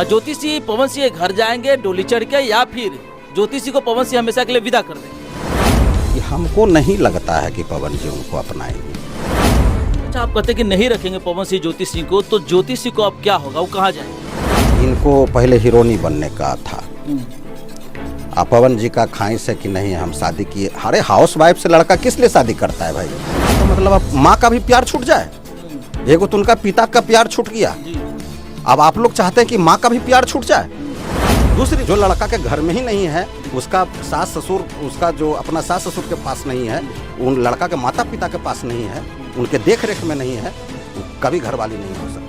ज्योतिषी पवन सिंह के घर जाएंगे डोली चढ़ के, या फिर ज्योतिषी को पवन सिंह हमेशा के लिए विदा कर देंगे? कि हमको नहीं लगता है कि पवन जी उनको अपनाएंगे। अच्छा, आप कहते हैं कि नहीं रखेंगे पवन सिंह ज्योतिषी को, तो ज्योतिषी को अब क्या होगा, वो कहाँ जाएंगे? इनको पहले हीरोनी बनने का था। पवन जी का ख्वाहिश है कि नहीं हम शादी किए। अरे हाउस वाइफ से लड़का किस लिए शादी करता है भाई? तो मतलब अब माँ का भी प्यार छूट जाए। एगो तो उनका पिता का प्यार छूट गया, अब आप लोग चाहते हैं कि माँ का भी प्यार छूट जाए। दूसरी, जो लड़का के घर में ही नहीं है, उसका सास ससुर, उसका जो अपना सास ससुर के पास नहीं है, उन लड़का के माता पिता के पास नहीं है, उनके देख रेख में नहीं है, कभी घरवाली नहीं हो सकती।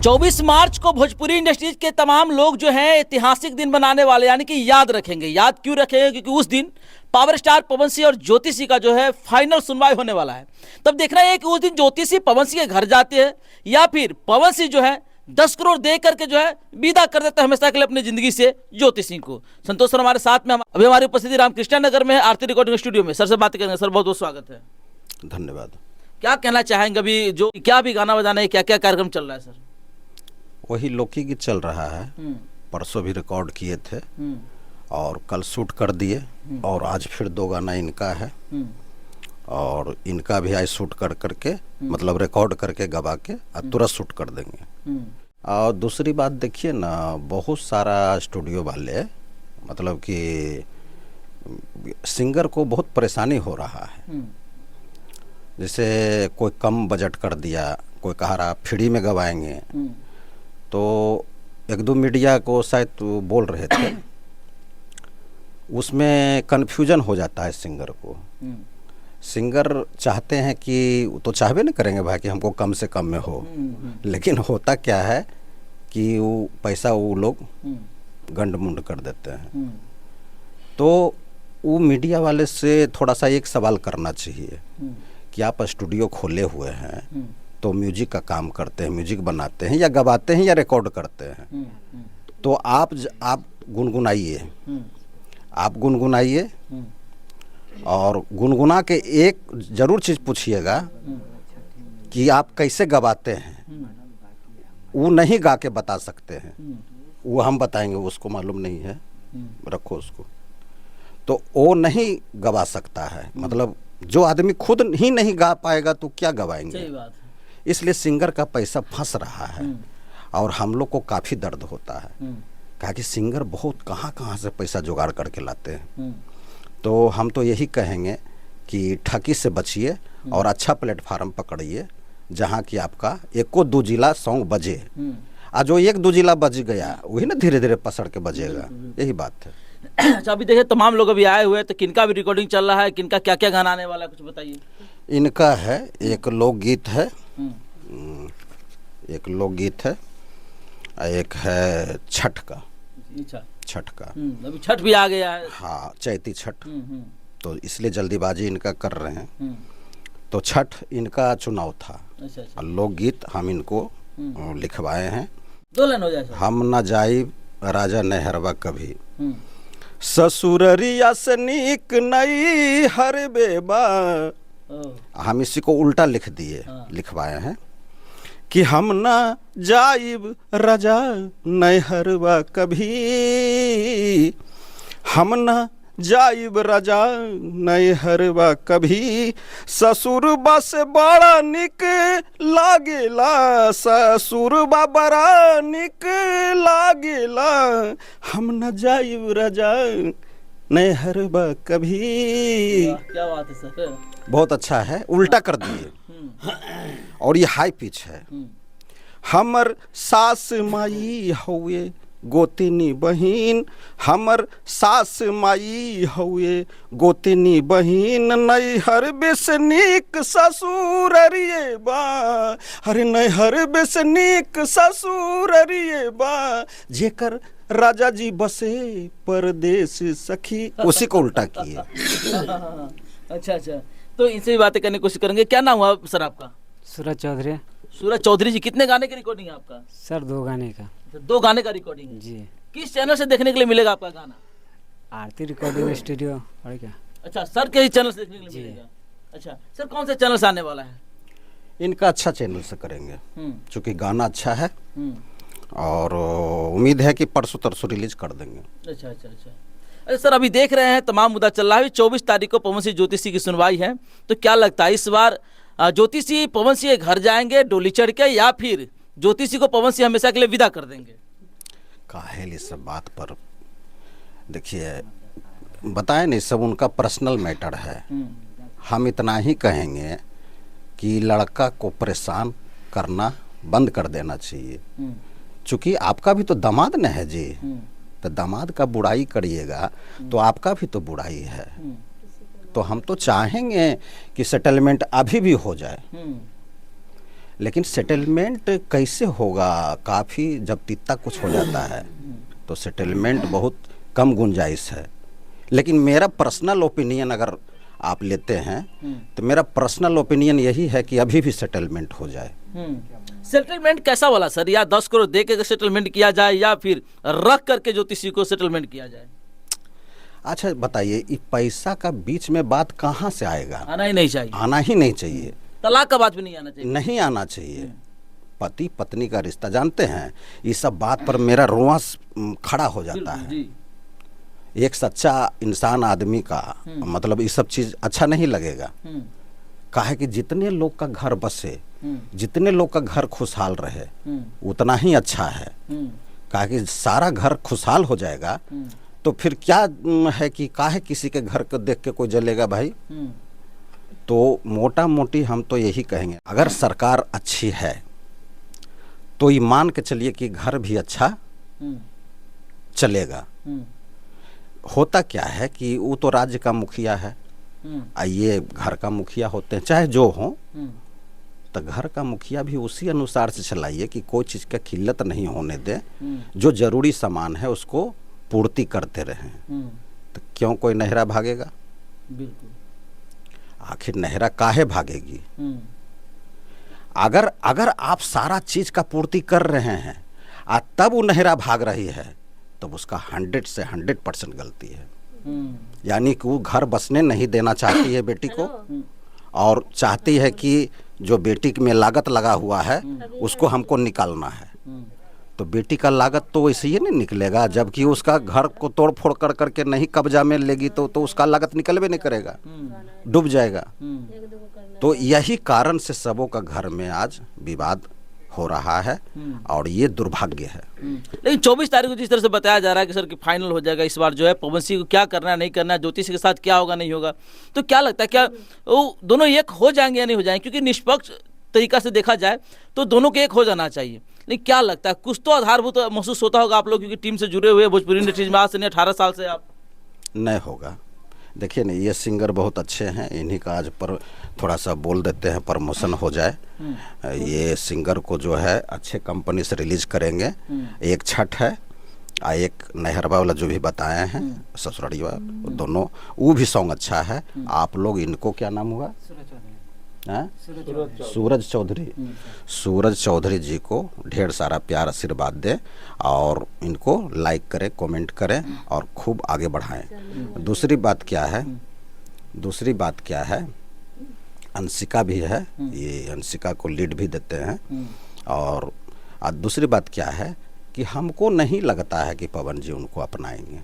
24 मार्च को भोजपुरी इंडस्ट्रीज के तमाम लोग जो हैं ऐतिहासिक दिन बनाने वाले, यानी कि याद रखेंगे। याद क्यों रखेंगे? क्योंकि उस दिन पावर स्टार पवन सिंह और ज्योतिषी का जो है फाइनल सुनवाई होने वाला है। तब देखना है कि उस दिन ज्योतिषी पवन सिंह के घर जाते हैं, या फिर पवन सिंह जो है 10 करोड़ दे करके जो है विदा कर देता है हमेशा के लिए अपनी जिंदगी से ज्योतिषी को। संतोष सर हमारे साथ में, अभी हमारी उपस्थिति रामकृष्णा नगर में आरती रिकॉर्डिंग स्टूडियो में। सर से बात करेंगे। सर बहुत बहुत स्वागत है। धन्यवाद। क्या कहना चाहेंगे? अभी जो क्या भी गाना बजाना है, क्या क्या कार्यक्रम चल रहा है सर? वही लोकगीत चल रहा है, परसों भी रिकॉर्ड किए थे और कल शूट कर दिए, और आज फिर 2 गाना इनका है, और इनका भी आज शूट कर करके मतलब रिकॉर्ड करके गवा के तुरंत शूट कर देंगे। और दूसरी बात देखिए ना, बहुत सारा स्टूडियो वाले मतलब कि सिंगर को बहुत परेशानी हो रहा है। जैसे कोई कम बजट कर दिया, कोई कह रहा फ्री में गवाएंगे, तो 1-2 मीडिया को शायद बोल रहे थे, उसमें कन्फ्यूजन हो जाता है सिंगर को। सिंगर चाहते हैं कि, तो चाहबे नहीं करेंगे भाई कि हमको कम से कम में हो, लेकिन होता क्या है कि वो पैसा वो लोग गंड मुंड कर देते हैं। तो वो मीडिया वाले से थोड़ा सा एक सवाल करना चाहिए कि आप स्टूडियो खोले हुए हैं तो म्यूजिक का काम करते हैं, म्यूजिक बनाते हैं या गवाते हैं या रिकॉर्ड करते हैं, तो आप गुनगुनाइए, आप गुनगुनाइए, और गुनगुना के एक जरूर चीज़ पूछिएगा कि आप कैसे गवाते हैं। वो नहीं गा के बता सकते हैं, वो हम बताएंगे, उसको मालूम नहीं है, रखो उसको। तो वो नहीं गवा सकता है, मतलब जो आदमी खुद ही नहीं गा पाएगा तो क्या गवाएंगे। सही बात है। इसलिए सिंगर का पैसा फंस रहा है, और हम लोग को काफ़ी दर्द होता है, कहा कि सिंगर बहुत कहाँ से पैसा जुगाड़ करके लाते हैं। तो हम तो यही कहेंगे कि ठगी से बचिए और अच्छा प्लेटफार्म पकड़िए, जहाँ कि आपका 1-2 जिला सॉन्ग बजे। जो 1-2 जिला बज गया वही ना धीरे धीरे पसड़ के बजेगा, यही बात है। अच्छा, अभी देखिए तमाम लोग अभी आए हुए हैं, तो किनका भी रिकॉर्डिंग चल रहा है, किनका क्या क्या गाना आने वाला है, कुछ बताइए। इनका है एक लोकगीत है, एक लोकगीत है, एक है छठ का। छठ का अभी छठ भी आ गया है। हाँ, चैती छठ, तो इसलिए जल्दीबाजी इनका कर रहे हैं। तो छठ इनका चुनाव था। अच्छा। लोकगीत हम इनको लिखवाए हैं। 2 लाइन हो जाए। हम न जाइब राजा नहरवा कभी, ससुररिया से नीक नई हर बेबा। हम इसी को उल्टा लिख दिए, लिखवाए हैं कि हम ना जाइब राजा नहरवा कभी, हम ना जाइब राजा नहरवा कभी, ससुरबा से बड़ा निक लागेला, ससुरबा बड़ा निक लागेला, हम न जाइब राजा नहरवा कभी। क्या बात है सर, बहुत अच्छा है, उल्टा कर दिए, और ये हाई पिच है। हमर सास माई हउए गोतिनी बहिन, हमर सास माई हउए गोतिनी बहिन, नैहर बेसनीक ससुररिये बा, अरे नैहर बेसनीक ससुररिये बा, जेकर राजा जी बसे परदेश सखी, उसी को उल्टा किए। अच्छा, तो इनसे भी बातें करने की कोशिश करेंगे। क्या नाम हुआ सर आपका? सूरज चौधरी। सूरज चौधरी जी, कितने गाने की रिकॉर्डिंग है आपका? सर 2 गाने का। 2 गाने का रिकॉर्डिंग है जी। किस चैनल से देखने के लिए मिलेगा आपका गाना? आरती रिकॉर्डिंग स्टूडियो। और क्या? अच्छा, सर के ही चैनल से देखने के लिए मिलेगा। अच्छा सर, कौन से चैनल से आने वाला है? इनका अच्छा चैनल से करेंगे, क्योंकि गाना अच्छा है और उम्मीद है कि परसों तरसों रिलीज कर देंगे। अच्छा अच्छा अच्छा। अरे सर, अभी देख रहे हैं तमाम मुद्दा चल रहा है। 24 तारीख को पवन सिंह ज्योति सिंह की सुनवाई है, तो क्या लगता है इस बार ज्योति सिंह पवन सिंह के घर जाएंगे डोली चढ़ के, या फिर ज्योति सिंह को पवन सिंह हमेशा के लिए विदा कर देंगे? काहे इस सब बात पर, देखिए बताए नहीं, सब उनका पर्सनल मैटर है। हम इतना ही कहेंगे कि लड़का को परेशान करना बंद कर देना चाहिए, चूँकि आपका भी तो दामाद न है जी, तो दामाद का बुराई करिएगा तो आपका भी तो बुराई है। तो हम तो चाहेंगे कि सेटलमेंट अभी भी हो जाए, लेकिन सेटलमेंट कैसे होगा? काफ़ी जब तित्ता कुछ हो जाता है तो सेटलमेंट बहुत कम गुंजाइश है। लेकिन मेरा पर्सनल ओपिनियन अगर आप लेते हैं तो मेरा पर्सनल ओपिनियन यही है कि अभी भी सेटलमेंट हो जाए। सेटलमेंट कैसा वाला सर? या 10 करोड़ दे के सेटलमेंट किया जाए, या फिर रख करके ज्योति सिंह को सेटलमेंट किया जाए? अच्छा बताइए, ये पैसा का बीच में बात कहाँ से आएगा? आना ही नहीं चाहिए। आना ही नहीं चाहिए। तलाक का बात भी नहीं आना चाहिए। नहीं आना चाहिए। पति पत्नी का रिश्ता, जानते हैं ये सब बात पर मेरा रोआं खड़ा हो जाता है। जी। एक सच्चा इंसान आदमी का मतलब ये सब चीज़ अच्छा नहीं लगेगा। काहे कि जितने लोग का घर बसे, जितने लोग का घर खुशहाल रहे, उतना ही अच्छा है। काहे कि सारा घर खुशहाल हो जाएगा तो फिर क्या है कि काहे किसी के घर को देख के कोई जलेगा भाई। तो मोटा मोटी हम तो यही कहेंगे, अगर सरकार अच्छी है तो ये मान के चलिए कि घर भी अच्छा चलेगा। होता क्या है कि वो तो राज्य का मुखिया है, ये घर का मुखिया होते हैं, चाहे जो हो, तो घर का मुखिया भी उसी अनुसार से चलाइए कि कोई चीज़ का किल्लत नहीं होने दे, जो जरूरी सामान है उसको पूर्ति करते रहें। तो क्यों कोई नहरा भागेगा? बिल्कुल। आखिर नहरा काहे भागेगी? अगर आप सारा चीज का पूर्ति कर रहे हैं तब वो नहरा भाग रही है, तब उसका 100 से 100% गलती है। यानी कि वो घर बसने नहीं देना चाहती है बेटी को, और चाहती है कि जो बेटी में लागत लगा हुआ है उसको हमको निकालना है। तो बेटी का लागत तो वैसे ही नहीं निकलेगा, जबकि उसका घर को तोड़ फोड़ कर करके नहीं कब्जा में लेगी तो उसका लागत निकलवे नहीं करेगा, डूब जाएगा। तो यही कारण से सबों का घर में आज विवाद हो रहा है और ये दुर्भाग्य है। लेकिन 24 तारीख को जिस तरह से बताया जा रहा है कि सर कि फाइनल हो जाएगा इस बार जो है, पवन सिंह को क्या करना है नहीं करना है, ज्योति सिंह के साथ क्या होगा नहीं होगा, तो क्या लगता है क्या वो दोनों एक हो जाएंगे या नहीं हो जाएंगे? क्योंकि निष्पक्ष तरीका से देखा जाए तो दोनों के एक हो जाना चाहिए। लेकिन क्या लगता है, कुछ तो आधारभूत महसूस होता होगा आप लोग, क्योंकि टीम से जुड़े हुए भोजपुरी इंडस्ट्रीज में आज से नहीं 18 साल से आप। नहीं होगा। देखिए नहीं, ये सिंगर बहुत अच्छे हैं, इन्हीं का आज पर थोड़ा सा बोल देते हैं प्रमोशन हो जाए। ये सिंगर को जो है अच्छे कंपनी से रिलीज करेंगे। एक छठ है और एक नहरबा वाला जो भी बताए हैं ससुराड़िया, दोनों वो भी सॉन्ग अच्छा है। आप लोग इनको, क्या नाम हुआ? सूरज चौधरी। सूरज चौधरी जी को ढेर सारा प्यार आशीर्वाद दें और इनको लाइक करें, कमेंट करें और खूब आगे बढ़ाएं। दूसरी बात क्या है, अंशिका भी है, ये अंशिका को लीड भी देते हैं। और दूसरी बात क्या है कि हमको नहीं लगता है कि पवन जी उनको अपनाएंगे।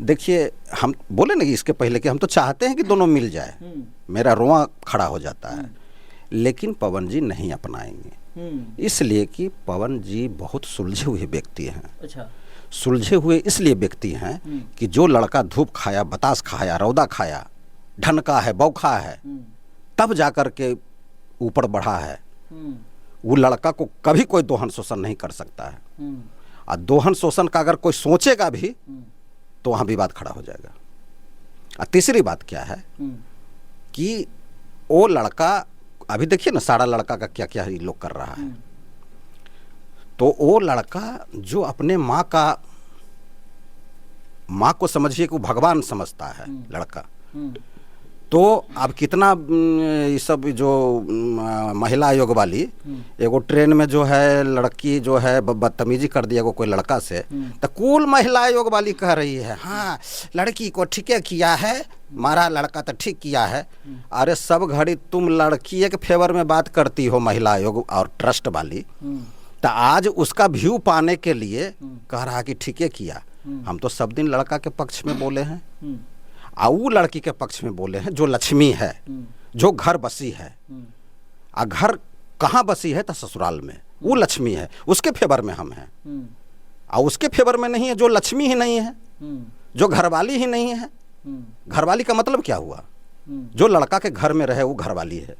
देखिए हम बोले ना कि इसके पहले कि हम तो चाहते हैं कि दोनों मिल जाए, मेरा रोआ खड़ा हो जाता है, लेकिन पवन जी नहीं अपनाएंगे। इसलिए कि पवन जी बहुत सुलझे हुए व्यक्ति हैं। अच्छा। सुलझे हुए इसलिए व्यक्ति हैं कि जो लड़का धूप खाया, बतास खाया, रौदा खाया, ढनका है, बौखा है, तब जाकर के ऊपर बढ़ा है। वो लड़का को कभी कोई दोहन शोषण नहीं कर सकता है। और दोहन शोषण का अगर कोई सोचेगा भी तो वहाँ विवाद खड़ा हो जाएगा। और तीसरी बात क्या है कि वो लड़का, अभी देखिए ना सारा लड़का का क्या क्या ये लोग कर रहा है। तो वो लड़का जो अपने माँ को समझिए कि भगवान समझता है लड़का, तो अब कितना ये सब जो महिला आयोग वाली एगो ट्रेन में जो है लड़की जो है बदतमीजी कर दिया कोई लड़का से, तो कुल महिला आयोग वाली कह रही है हाँ लड़की को ठीक किया है, मारा लड़का तो ठीक किया है। अरे सब घड़ी तुम लड़की के फेवर में बात करती हो महिला आयोग और ट्रस्ट वाली, तो तो आज उसका व्यू पाने के लिए कह रहा कि ठीक है किया, हम तो सब दिन लड़का के पक्ष में बोले हैं और वो लड़की के पक्ष में बोले हैं जो लक्ष्मी है, जो घर बसी है। आ घर कहाँ बसी है? तो ससुराल में, वो लक्ष्मी है, उसके फेवर में हम हैं। और उसके फेवर में नहीं है जो लक्ष्मी ही नहीं है, जो घरवाली ही नहीं है। घरवाली का मतलब क्या हुआ? जो लड़का के घर में रहे वो घरवाली है।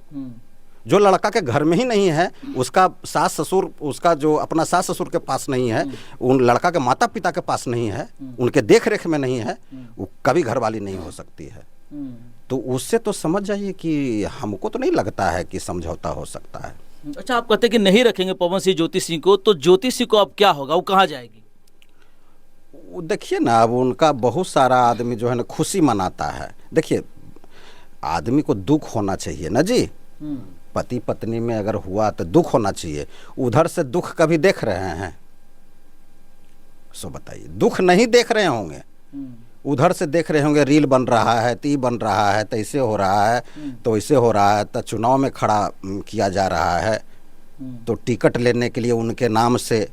जो लड़का के घर में ही नहीं है, उसका सास ससुर, उसका जो अपना सास ससुर के पास नहीं है, उन लड़का के माता पिता के पास नहीं है, उनके देख रेख में नहीं है, वो कभी घरवाली नहीं हो सकती है। तो उससे तो समझ जाइए कि हमको तो नहीं लगता है कि समझौता हो सकता है। अच्छा, आप कहते हैं कि नहीं रखेंगे पवन सिंह ज्योति सिंह को, तो ज्योति सिंह को अब क्या होगा? वो कहाँ जाएगी? वो देखिए ना, अब उनका बहुत सारा आदमी जो है ना खुशी मनाता है। देखिए, आदमी को दुख होना चाहिए ना जी, पति पत्नी में अगर हुआ तो दुख होना चाहिए। उधर से दुख कभी देख रहे हैं? सो बताइए, दुख नहीं देख रहे होंगे। उधर से देख रहे होंगे रील बन रहा है, ती बन रहा है, तो ऐसे हो रहा है, तो ऐसे हो रहा है, तो चुनाव में खड़ा किया जा रहा है, तो टिकट लेने के लिए उनके नाम से।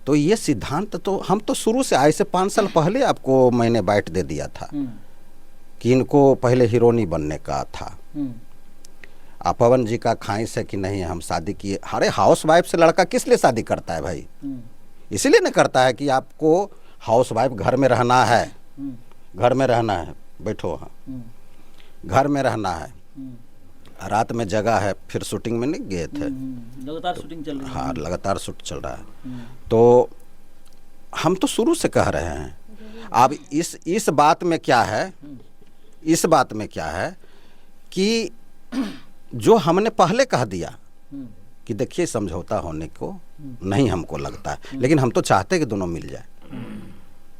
तो ये सिद्धांत तो हम तो शुरू से आए से 5 साल पहले आपको मैंने बाइट दे दिया था कि इनको पहले हीरोनी बनने का था। पवन जी का ख्वाहिश है कि नहीं हम शादी किए। अरे हाउस वाइफ से लड़का किस लिए शादी करता है भाई? इसीलिए नहीं करता है कि आपको हाउस वाइफ घर में रहना है, घर में रहना है, बैठो, हाँ घर में रहना है, रात में जगह है, फिर शूटिंग में नहीं गए थे, लगातार शूटिंग चल रही है। हाँ लगातार शूट चल रहा है। तो हम तो शुरू से कह रहे हैं। अब इस बात में क्या है, इस बात में क्या है कि जो हमने पहले कह दिया कि देखिए समझौता होने को नहीं हमको लगता है, लेकिन हम तो चाहते कि दोनों मिल जाए।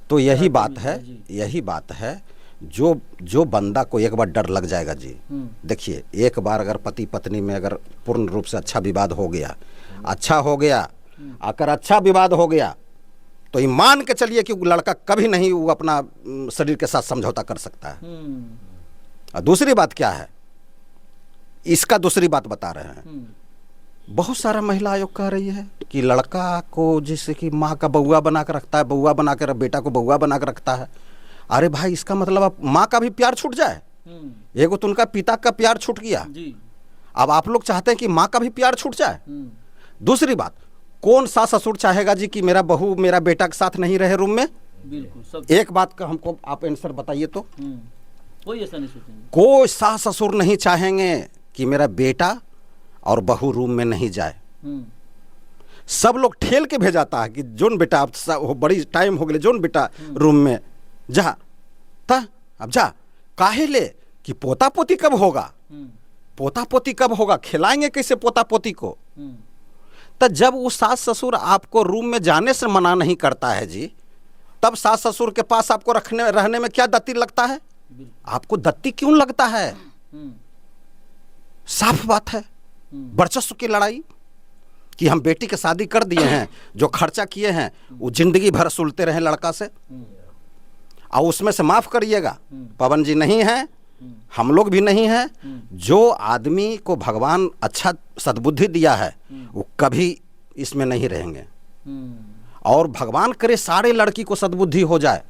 तो यही बात है, यही बात है। जो बंदा को एक बार डर लग जाएगा जी, देखिए एक बार अगर पति पत्नी में अगर पूर्ण रूप से अच्छा विवाद हो गया, अच्छा हो गया, अगर अच्छा विवाद हो गया, तो ये मान के चलिए कि लड़का कभी नहीं वो अपना शरीर के साथ समझौता कर सकता है। और दूसरी बात क्या है, इसका दूसरी बात बता रहे हैं। बहुत सारा महिला आयोग कह रही है कि लड़का को जैसे कि माँ का बउआ बना कर रखता है, बउआ बना कर, बेटा को बउआ बना कर रखता है। अरे भाई, इसका मतलब अब माँ का भी प्यार छूट जाए। एगो तो उनका पिता का प्यार छूट गया, अब आप लोग चाहते हैं कि माँ का भी प्यार छूट जाए। दूसरी बात, कौन सास ससुर चाहेगा जी कि मेरा बहू मेरा बेटा के साथ नहीं रहे रूम में? बिल्कुल सब। एक बात का हमको आप आंसर बताइए तो। कोई ऐसा नहीं सोचेंगे, कोई सास ससुर नहीं चाहेंगे कि मेरा बेटा और बहू रूम में नहीं जाए। सब लोग ठेल के भेजाता है कि जोन बेटा अब बड़ी टाइम हो गए, जोन बेटा रूम में जा, था अब जा। काहे ले कि पोता पोती कब होगा, पोता पोती कब होगा, खिलाएंगे कैसे पोता पोती को? तो जब वो सास ससुर आपको रूम में जाने से मना नहीं करता है जी, तब सास ससुर के पास आपको रहने में क्या दत्ती लगता है? आपको दत्ती क्यों लगता है? साफ बात है, वर्चस्व की लड़ाई कि हम बेटी की शादी कर दिए हैं, जो खर्चा किए हैं वो जिंदगी भर सुलते रहे लड़का से, और उसमें से माफ करिएगा, पवन जी नहीं है, हम लोग भी नहीं है। जो आदमी को भगवान अच्छा सद्बुद्धि दिया है वो कभी इसमें नहीं रहेंगे। और भगवान करे सारे लड़की को सद्बुद्धि हो जाए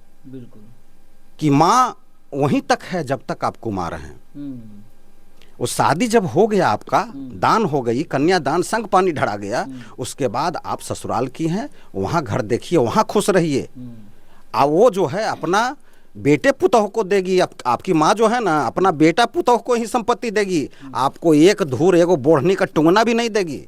कि माँ वहीं तक है जब तक आप कुमार हैं। वो शादी जब हो गया, आपका दान हो गई, कन्यादान, संग पानी ढड़ा गया, उसके बाद आप ससुराल की हैं, वहाँ घर देखिए, वहाँ खुश रहिए। और वो जो है अपना बेटे पुतोह को देगी, आपकी माँ जो है ना अपना बेटा पुतोह को ही संपत्ति देगी, आपको एक धूर एगो बोढ़नी का टुंगना भी नहीं देगी।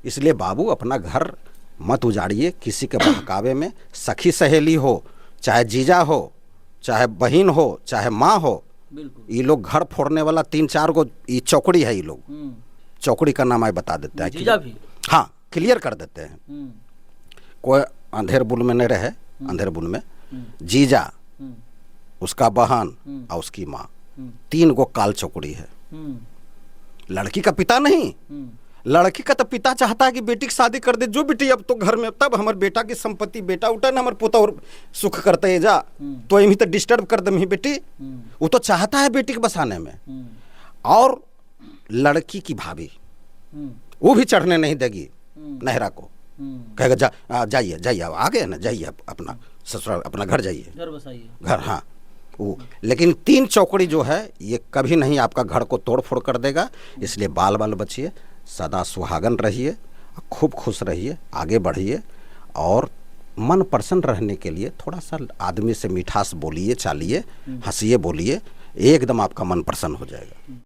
इसलिए बाबू अपना घर मत उजाड़िए किसी के बहकावे में। सखी सहेली हो, चाहे जीजा हो, चाहे बहन हो, चाहे माँ हो, ये लोग घर फोड़ने वाला 3-4 गो ये चौकड़ी है। ये लोग चौकड़ी का नाम आए बता देते हैं, जीजा भी, हाँ क्लियर कर देते हैं। कोई अंधेर बुल में नहीं रहे, अंधेर बुल में जीजा, उसका बहन और उसकी माँ, 3 गो काल चौकड़ी है। लड़की का पिता नहीं, लड़की का तो पिता चाहता है कि बेटी की शादी कर दे, जो बेटी अब तो घर में, तब हमारे बेटा की संपत्ति, बेटा उठा ना हमारे पुता और सुख करते है जा, तो यही तो डिस्टर्ब कर दे ही बेटी। वो तो चाहता है बेटी के बसाने में। और लड़की की भाभी वो भी चढ़ने नहीं देगी नहरा को, कहेगा जाइए जाइए, आ गए ना, जाइए अपना ससुराल, अपना घर जाइए, घर बसाइए। घर, हाँ वो। लेकिन 3 चौकड़ी जो है ये कभी नहीं आपका घर को तोड़ फोड़ कर देगा। इसलिए बाल बाल बचिए, सदा सुहागन रहिए, खूब खुश रहिए, आगे बढ़िए, और मन प्रसन्न रहने के लिए थोड़ा सा आदमी से मिठास बोलिए, चालिए, हंसिए, बोलिए, एकदम आपका मन प्रसन्न हो जाएगा।